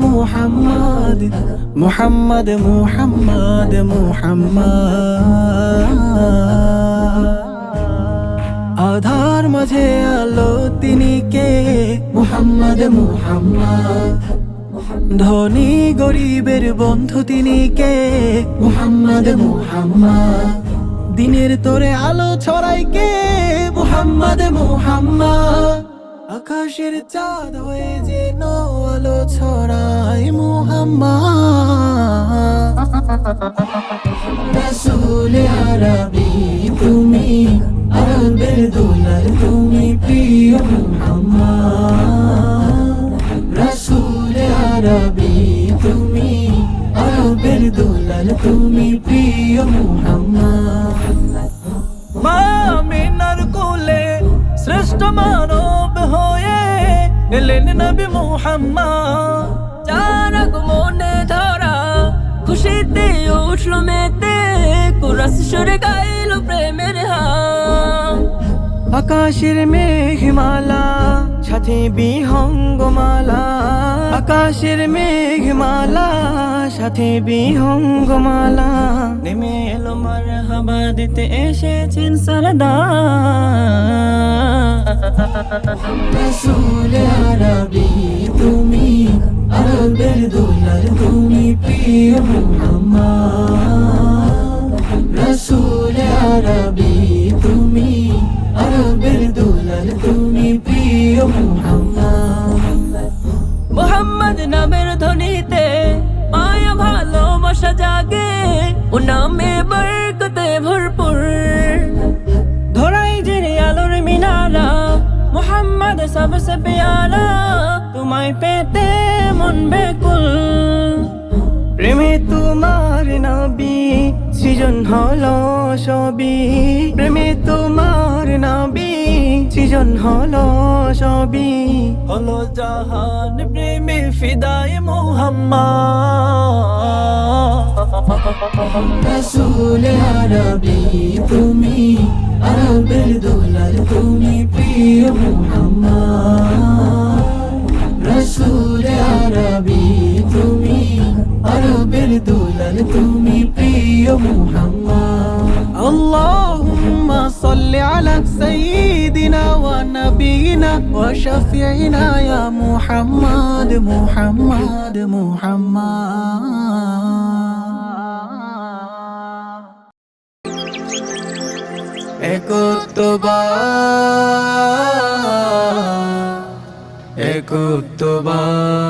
মুহাম্মদ মুহাম্মদ মুহাম্মদ মুহাম্মদ মুহাম্মদ। আধার মাঝে আলো তিনি কে? মুহাম্মদ মুহাম্মদ। ধনী গরিবের বন্ধু তিনি কে? মুহাম্মদ মুহাম্মদ। দিনের তোরে আলো ছড়াই কে? মুহাম্মদ মুহাম্মদ। আকাশের চাঁদ হয়ে যেন আলো ছড়াই মুহাম্মদ। রাসূল আরবি তুমি, আরবের দুলাল তুমি প্রিয় মুহাম্মদ। রাসূল আরবি তুমি, আরবের দুলাল তুমি প্রিয় মুহাম্মদ। মা আমিনার কোলে শ্রেষ্ঠ মানব হয়ে এলেন নবী মুহাম্মদ। যার আগমনে ধরা খুশিতে উঠল মেতে, কুরাস সুরে গাইল প্রেমের হাম। আকাশের মেঘমালা সাথে বিহঙ্গমালা, আকাশের মেঘমালা সাথে বিহঙ্গমালা। নেমে এলো মারহাবা দিতে এসেছেন সরদার। রাসূল আরবি তুমি, আরবের দুলাল তুমি প্রিয় মুহাম্মদ। রাসূল আরবি তুমি, আরবের দুলাল তুমি প্রিয় মুহাম্মদ। মুহাম্মদ নামের ধ্বনিতে মায়া ভালোবাসা জাগে, ও নামে বরকতে ভরপুর। ধরাই জেনে আলোর মিনারা, মুহাম্মদ সবসে প্যারা, তোমায় পেতে মন বেকুল। প্রেমে তোমার নবী সৃজন হলো সবই, প্রেমে তোমার নবী সৃজন হলো সবই। হলো জাহান প্রেমে ফিদায় মুহাম্মদ। রাসূল আরবি তুমি, আরবের দুলাল তুমি প্রিয় মুহাম্মদ। রাসূল আরবি তুমি, আরবের দুলাল তুমি প্রিয় মুহাম্মদ। আল্লাহুম্মা সাল্লি আলা সাইয়্যিদিনা ওয়া নাবিয়িনা ওয়া শাফিঈনা ইয়া মুহাম্মদ মুহাম্মদ মুহাম্মদ। একত্ববাদ একত্ববাদ